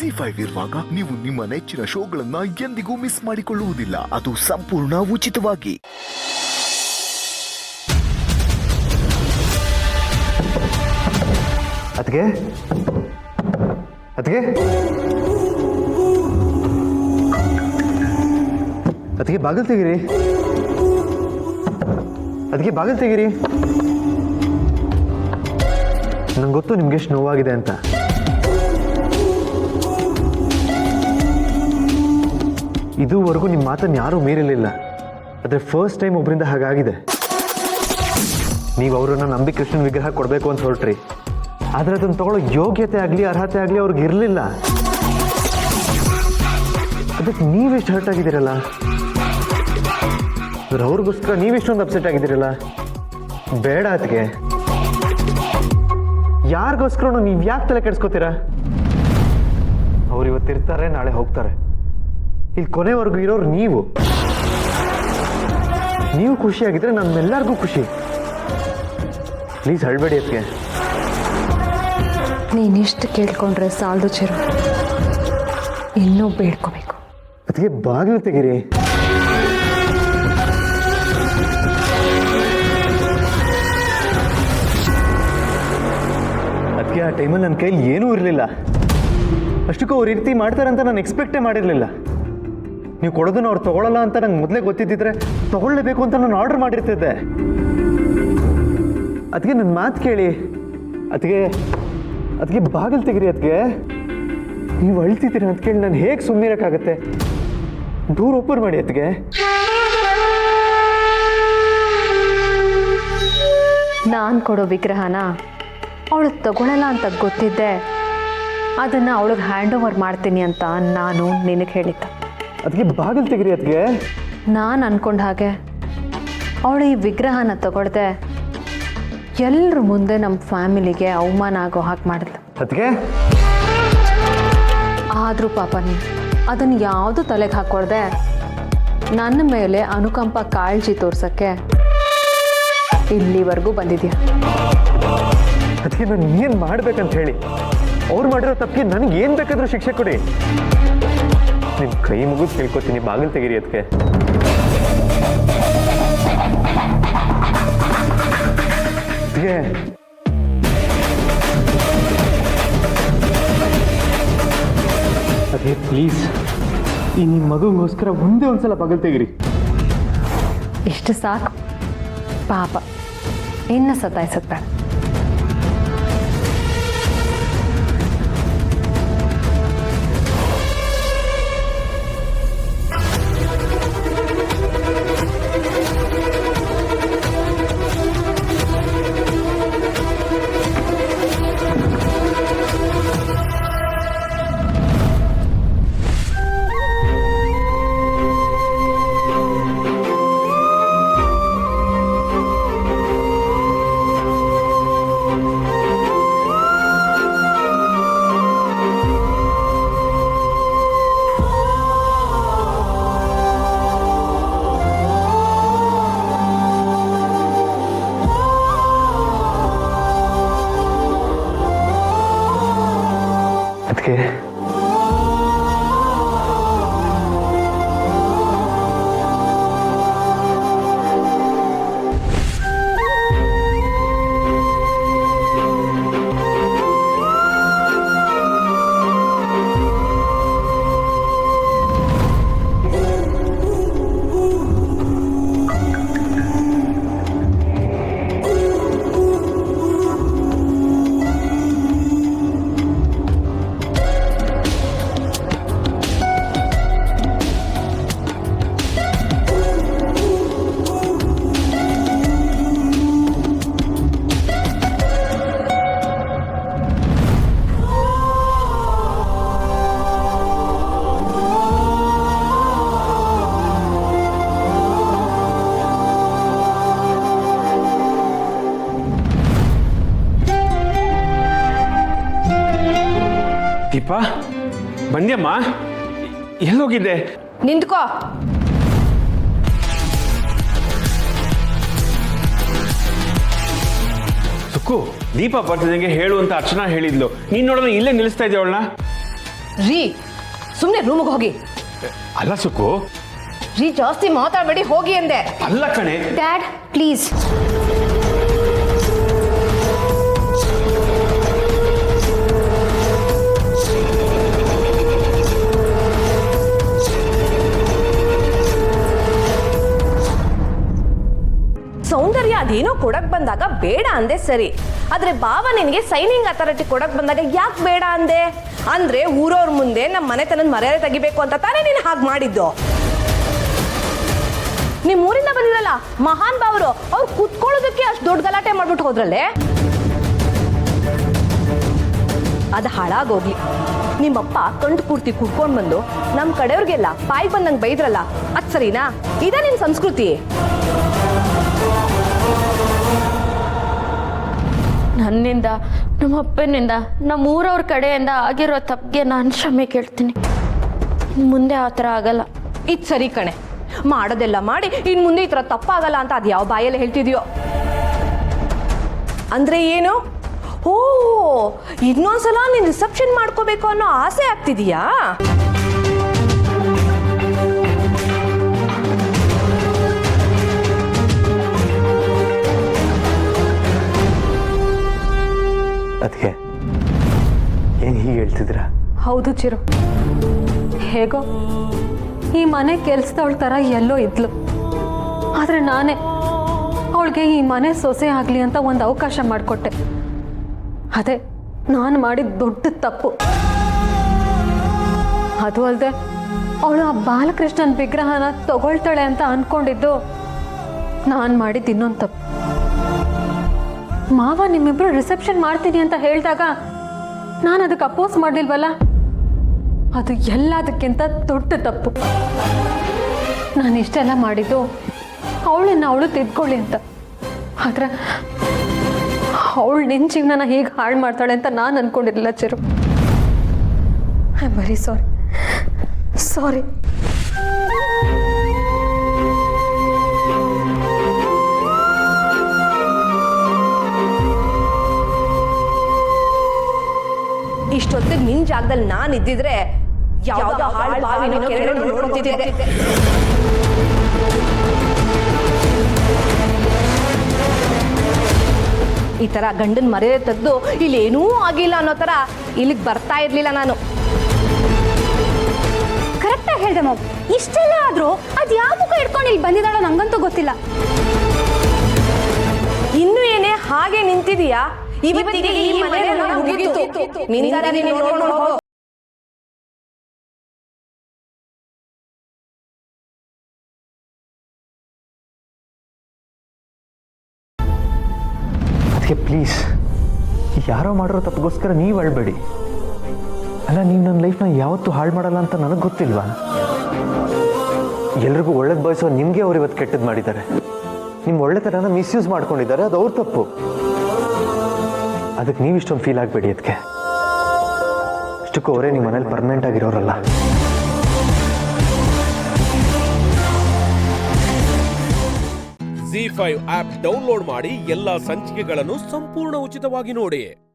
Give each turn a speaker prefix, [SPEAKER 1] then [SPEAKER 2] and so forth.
[SPEAKER 1] ZEE5 ಇರುವಾಗ ನೀವು ನಿಮ್ಮ ನೆಚ್ಚಿನ ಶೋಗಳನ್ನ ಎಂದಿಗೂ ಮಿಸ್ ಮಾಡಿಕೊಳ್ಳುವುದಿಲ್ಲ. ಅದು ಸಂಪೂರ್ಣ ಉಚಿತವಾಗಿ.
[SPEAKER 2] ಅದಕ್ಕೆ ಅದಕ್ಕೆ ಅದಕ್ಕೆ ಬಾಗಿಲು ತೆಗೀರಿ. ಅದಕ್ಕೆ ಬಾಗಿಲು ತೆಗೀರಿ. ನಂಗೆ ಗೊತ್ತು ನಿಮ್ಗೆ ಎಷ್ಟು ನೋವಾಗಿದೆ ಅಂತ. ಇದುವರೆಗೂ ನಿಮ್ಮ ಮಾತನ್ನು ಯಾರೂ ಮೀರಿರಲಿಲ್ಲ. ಆದರೆ ಫಸ್ಟ್ ಟೈಮ್ ಒಬ್ಬರಿಂದ ಹಾಗಾಗಿದೆ. ನೀವು ಅವರನ್ನು ನಂಬಿ ಕೃಷ್ಣನ ವಿಗ್ರಹ ಕೊಡಬೇಕು ಅಂತ ಹೊರಟ್ರಿ. ಆದರೆ ಅದನ್ನು ತಗೊಳ್ಳೋ ಯೋಗ್ಯತೆ ಆಗಲಿ ಅರ್ಹತೆ ಆಗಲಿ ಅವ್ರಿಗೆ ಇರಲಿಲ್ಲ. ಅದಕ್ಕೆ ನೀವೆಷ್ಟು ಹರ್ಟ್ ಆಗಿದ್ದೀರಲ್ಲ, ಅವ್ರಿಗೋಸ್ಕರ ನೀವೆಷ್ಟೊಂದು ಅಪ್ಸೆಟ್ ಆಗಿದ್ದೀರಲ್ಲ. ಬೇಡ ಅದಕ್ಕೆ. ಯಾರಿಗೋಸ್ಕರ ನೀವು ಯಾಕೆ ತಲೆ ಕೆಡಿಸ್ಕೋತೀರಾ? ಅವ್ರು ಇವತ್ತಿರ್ತಾರೆ, ನಾಳೆ ಹೋಗ್ತಾರೆ. ಇಲ್ಲಿ ಕೊನೆವರೆಗೂ ಇರೋರು ನೀವು ಖುಷಿಯಾಗಿದ್ರೆ ನಮ್ಮೆಲ್ಲರಿಗೂ ಖುಷಿ. ಪ್ಲೀಸ್ ಅಳ್ಬೇಡಿ ಅದಕ್ಕೆ.
[SPEAKER 3] ನೀನಿಷ್ಟು ಕೇಳ್ಕೊಂಡ್ರೆ ಸಾಲದು ಚಿರು, ಇನ್ನೂ ಬೇಡ್ಕೋಬೇಕು.
[SPEAKER 2] ಅದಕ್ಕೆ ಬಾಗಿಲು ತೆಗೀರಿ. ಅದಕ್ಕೆ ಆ ಟೈಮಲ್ಲಿ ನನ್ನ ಕೈಲಿ ಏನೂ ಇರಲಿಲ್ಲ. ಅಷ್ಟಕ್ಕೂ ಅವ್ರು ಈ ರೀತಿ ಮಾಡ್ತಾರಂತ ನಾನು ಎಕ್ಸ್ಪೆಕ್ಟೇ ಮಾಡಿರಲಿಲ್ಲ. ನೀವು ಕೊಡೋದನ್ನು ಅವ್ರು ತೊಗೊಳ್ಳಲ್ಲ ಅಂತ ನಂಗೆ ಮೊದಲೇ ಗೊತ್ತಿದ್ದಿದ್ರೆ ತೊಗೊಳ್ಳೇಬೇಕು ಅಂತ ನಾನು ಆರ್ಡರ್ ಮಾಡಿರ್ತಿದ್ದೆ. ಅದಕ್ಕೆ ನನ್ನ ಮಾತು ಕೇಳಿ. ಅದಕ್ಕೆ ಬಾಗಿಲು ತೆಗೀರಿ. ಅದಕ್ಕೆ ನೀವು ಅಳ್ತಿದ್ದೀರ ಅಂತ ಕೇಳಿ ನಾನು ಹೇಗೆ ಸುಮ್ಮನಿರೋಕ್ಕಾಗತ್ತೆ? ಡೋರ್ ಓಪನ್ ಮಾಡಿ. ಅದಕ್ಕೆ
[SPEAKER 3] ನಾನು ಕೊಡೋ ವಿಗ್ರಹನ ಅವಳು ತಗೊಳ್ಳಲ್ಲ ಅಂತ ಗೊತ್ತಿದ್ದೆ. ಅದನ್ನು ಅವಳಿಗೆ ಹ್ಯಾಂಡ್ ಓವರ್ ಮಾಡ್ತೀನಿ ಅಂತ ನಾನು ನಿನಗೆ ಹೇಳಿದ್ದೆ.
[SPEAKER 2] ಅದಕ್ಕೆ ಬಾಗಿಲು ತೆಗೀರಿ. ಅದಕ್ಕೆ
[SPEAKER 3] ನಾನು ಅನ್ಕೊಂಡ ಹಾಗೆ ಅವಳು ಈ ವಿಗ್ರಹನ ತಗೊಳ್ದೆ ಎಲ್ಲರ ಮುಂದೆ ನಮ್ಮ ಫ್ಯಾಮಿಲಿಗೆ ಅವಮಾನ ಆಗೋ ಹಾಗೆ ಮಾಡಿದ್ಲು.
[SPEAKER 2] ಅದಕ್ಕೆ
[SPEAKER 3] ಆದರೂ ಪಾಪ ನೀನು ಅದನ್ನು ಯಾವುದು ತಲೆಗೆ ಹಾಕ್ಕೊಳ್ದೆ ನನ್ನ ಮೇಲೆ ಅನುಕಂಪ ಕಾಳಜಿ ತೋರ್ಸೋಕ್ಕೆ ಇಲ್ಲಿವರೆಗೂ ಬಂದಿದ್ಯಾ.
[SPEAKER 2] ಅದಕ್ಕೆ ನಾನು ಏನು ಮಾಡ್ಬೇಕಂತ ಹೇಳಿ? ಅವ್ರು ಮಾಡಿರೋ ತಪ್ಪಿಗೆ ನನಗೆ ಏನು ಬೇಕಾದರೂ ಶಿಕ್ಷೆ ಕೊಡಿ. ನಿಮ್ಮ ಕೈ ಮುಗಿದು ತಿಳ್ಕೊತೀನಿ. ಬಾಗಿಲು ತೆಗೀರಿ. ಅದಕ್ಕೆ ಅದೇ ಪ್ಲೀಸ್ ಈ ನಿಮ್ಮ ಮಗುಗೋಸ್ಕರ ಒಂದೇ ಒಂದ್ಸಲ ಬಾಗಿಲು ತೆಗೀರಿ.
[SPEAKER 3] ಇಷ್ಟು ಸಾಕು. ಪಾಪ ಇನ್ನು ಸತಾಯಿಸುತ್ತೆ. ಅದಕ್ಕೆ
[SPEAKER 4] ದೀಪಾ, ಬಂದ್ಯಮ್ಮ? ಎಲ್ಲೋಗಿದ್ದೆ?
[SPEAKER 3] ನಿಂತ್ಕೋ.
[SPEAKER 4] ಸುಕ್ಕು, ದೀಪ ಬರ್ತಿದ್ದಂಗೆ ಹೇಳು ಅಂತ ಅರ್ಚನಾ ಹೇಳಿದ್ಲು. ನೀನ್ ನೋಡೋಣ ಇಲ್ಲೇ ನಿಲ್ಲಿಸ್ತಾ ಇದ್ದೆ ಅವಳನ್ನ.
[SPEAKER 5] ರೀ ಸುಮ್ಮನೆ ರೂಮಿಗೆ ಹೋಗಿ.
[SPEAKER 4] ಅಲ್ಲ ಸುಕ್ಕು,
[SPEAKER 5] ರೀ ಜಾಸ್ತಿ ಮಾತಾಡಬೇಡಿ, ಹೋಗಿ ಅಂದೆ.
[SPEAKER 4] ಅಲ್ಲ ಕಣೆ.
[SPEAKER 3] Dad please.
[SPEAKER 5] ಸೌಂದರ್ಯ ಅದೇನೋ ಕೊಡಕ್ ಬಂದಾಗ ಬೇಡ ಅಂದೆ ಸರಿ, ಆದ್ರೆ ಬಾವ ನಿನಗೆ ಸೈನಿಂಗ್ ಅಥಾರಿಟಿ ಕೊಡಕ್ ಬಂದಾಗ ಯಾಕೆ ಬೇಡ ಅಂದೆ? ಅಂದ್ರೆ ಊರವ್ರ ಮುಂದೆ ನಮ್ಮ ಮನೆತನದ ಮರ್ಯಾದೆ ತೆಗಿಬೇಕು ಅಂತ ತಾನೇ ನೀನು ಹಾಗೆ ಮಾಡಿದ್ದು. ನಿಮ್ ಊರಿಂದ ಬಂದಿರಲ್ಲ ಮಹಾನ್ ಬಾವರು, ಅವ್ರು ಕುತ್ಕೊಳ್ಳೋದಕ್ಕೆ ಅಷ್ಟು ದೊಡ್ಡ ಗಲಾಟೆ ಮಾಡ್ಬಿಟ್ಟು ಹೋದ್ರಲ್ಲೇ. ಅದು ಹಾಳಾಗೋಗ್ಲಿ. ನಿಮ್ಮಪ್ಪ ಕಂಡು ಪೂರ್ತಿ ಕುಡ್ಕೊಂಡು ಬಂದು ನಮ್ಮ ಕಡೆಯವ್ರಿಗೆಲ್ಲ ಬಾಯಿ ಬಂದಂಗೆ ಬೈದ್ರಲ್ಲ, ಅದು ಸರಿನಾ? ಇದೇ ನಿನ್ನ ಸಂಸ್ಕೃತಿ.
[SPEAKER 3] ನನ್ನಿಂದ, ನಮ್ಮ ಅಪ್ಪನಿಂದ, ನಮ್ಮ ಊರವ್ರ ಕಡೆಯಿಂದ ಆಗಿರೋ ತಪ್ಪಿಗೆ ನಾನು ಕ್ಷಮೆ ಕೇಳ್ತೀನಿ. ಮುಂದೆ ಆ ಥರ ಆಗಲ್ಲ.
[SPEAKER 5] ಇದು ಸರಿ ಕಣೆ, ಮಾಡೋದೆಲ್ಲ ಮಾಡಿ ಇನ್ನು ಮುಂದೆ ಈ ಥರ ತಪ್ಪಾಗಲ್ಲ ಅಂತ ಅದು ಯಾವ ಬಾಯಲ್ಲಿ ಹೇಳ್ತಿದ್ಯೋ? ಅಂದ್ರೆ ಏನು? ಓ, ಇನ್ನೊಂದ್ಸಲ ನೀನು ರಿಸೆಪ್ಷನ್ ಮಾಡ್ಕೋಬೇಕು ಅನ್ನೋ ಆಸೆ ಆಗ್ತಿದೀಯಾ?
[SPEAKER 2] ಅದಕ್ಕೆ ಏನು ಹೀಗೆ ಹೇಳ್ತಿದ್ದೀರಾ?
[SPEAKER 3] ಹೌದು ಚಿರು, ಹೇಗೋ ಈ ಮನೆ ಕೆಲಸದವಳ ಥರ ಎಲ್ಲೋ ಇದ್ಲು. ಆದರೆ ನಾನೇ ಅವಳಿಗೆ ಈ ಮನೆ ಸೊಸೆ ಆಗಲಿ ಅಂತ ಒಂದು ಅವಕಾಶ ಮಾಡಿಕೊಟ್ಟೆ. ಅದೇ ನಾನು ಮಾಡಿದ ದೊಡ್ಡ ತಪ್ಪು. ಅದು ಅಲ್ಲದೆ ಅವಳು ಆ ಬಾಲಕೃಷ್ಣನ್ ವಿಗ್ರಹನ ತಗೊಳ್ತಾಳೆ ಅಂತ ಅಂದ್ಕೊಂಡಿದ್ದು ನಾನು ಮಾಡಿದ್ದು ಇನ್ನೊಂದು ತಪ್ಪು. ಮಾವ ನಿಮ್ಮಿಬ್ರು ರಿಸೆಪ್ಷನ್ ಮಾಡ್ತೀನಿ ಅಂತ ಹೇಳಿದಾಗ ನಾನು ಅದಕ್ಕೆ ಅಪೋಸ್ ಮಾಡಲಿಲ್ವಲ್ಲ, ಅದು ಎಲ್ಲದಕ್ಕಿಂತ ದೊಡ್ಡ ತಪ್ಪು. ನಾನು ಇಷ್ಟೆಲ್ಲ ಮಾಡಿದ್ದು ಅವಳನ್ನ ಅವಳು ತಿದ್ಕೊಳ್ಳಿ ಅಂತ. ಆದ್ರೆ ಅವಳು ನಿನ್ನ ಜೀವನನ ಹೇಗೆ ಹಾಳು ಮಾಡ್ತಾಳೆ ಅಂತ ನಾನು ಅನ್ಕೊಂಡಿರಲಿಲ್ಲ Chiru. I am very sorry. Sorry.
[SPEAKER 5] ಇಷ್ಟೊತ್ತಿಗೆ ನಿನ್ ಜಾಗದಲ್ಲಿ ನಾನು ಇದ್ದಿದ್ರೆ ಯಾವ್ದೋ ಹಾಳು ಬಾವಿನೋ ಕೆರೆನೋ ನೋಡ್ತಿದ್ದೆ. ಈ ತರ ಗಂಡನ ಮರ್ಯಾದೆ ತೆಗೆದು ಇಲ್ಲಿ ಏನೂ ಆಗಿಲ್ಲ ಅನ್ನೋ ತರ ಇಲ್ಲಿಗೆ ಬರ್ತಾ ಇರ್ಲಿಲ್ಲ ನಾನು.
[SPEAKER 6] ಕರೆಕ್ಟಾಗಿ ಹೇಳ್ದೆ ಮಾಮ್. ಇಷ್ಟೆಲ್ಲ ಆದ್ರೂ ಅದು ಯಾವ ಮುಖ ಇಟ್ಕೊಂಡು ಇಲ್ಲಿ ಬಂದಿದ್ದಾಳೋ ನಂಗಂತೂ ಗೊತ್ತಿಲ್ಲ.
[SPEAKER 5] ಇನ್ನು ಏನೇ ಹಾಗೆ ನಿಂತಿದೀಯಾ? ಇವತ್ತಿಗೆ ಈ ಮನೆ ಮುಗೀತು. ನಿನ್ನ ನೀನು ನೋಡ್ಕೊಂಡು ಹೋಗು.
[SPEAKER 2] ಅದಕ್ಕೆ ಪ್ಲೀಸ್, ಯಾರೋ ಮಾಡಿರೋ ತಪ್ಪಿಗೋಸ್ಕರ ನೀವು ಅಳ್ಬೇಡಿ. ಅಲ್ಲ, ನೀವು ನನ್ನ ಲೈಫ್ನ ಯಾವತ್ತೂ ಹಾಳು ಮಾಡಲ್ಲ ಅಂತ ನನಗೆ ಗೊತ್ತಿಲ್ವಾ? ಎಲ್ರಿಗೂ ಒಳ್ಳೇದು ಬಯಸೋ ನಿಮಗೆ ಅವ್ರು ಇವತ್ತು ಕೆಟ್ಟದ್ದು ಮಾಡಿದ್ದಾರೆ. ನಿಮ್ಮ ಒಳ್ಳೆತನನ ಮಿಸ್ಯೂಸ್ ಮಾಡ್ಕೊಂಡಿದ್ದಾರೆ, ಅದು ಅವ್ರ ತಪ್ಪು. ಅದಕ್ಕೆ ನೀವು ಇಷ್ಟೊಂದು ಫೀಲ್ ಆಗಬೇಡಿ. ಅದಕ್ಕೆ ಅಷ್ಟಕ್ಕೂ ಅವರೇ ನಿಮ್ಮ ಮನೇಲಿ ಪರ್ಮನೆಂಟ್ ಆಗಿರೋರಲ್ಲ.
[SPEAKER 7] ZEE5 ಆಪ್ ಡೌನ್ಲೋಡ್ ಮಾಡಿ ಎಲ್ಲಾ ಸಂಚಿಕೆಗಳನ್ನು ಸಂಪೂರ್ಣ ಉಚಿತವಾಗಿ ನೋಡಿ.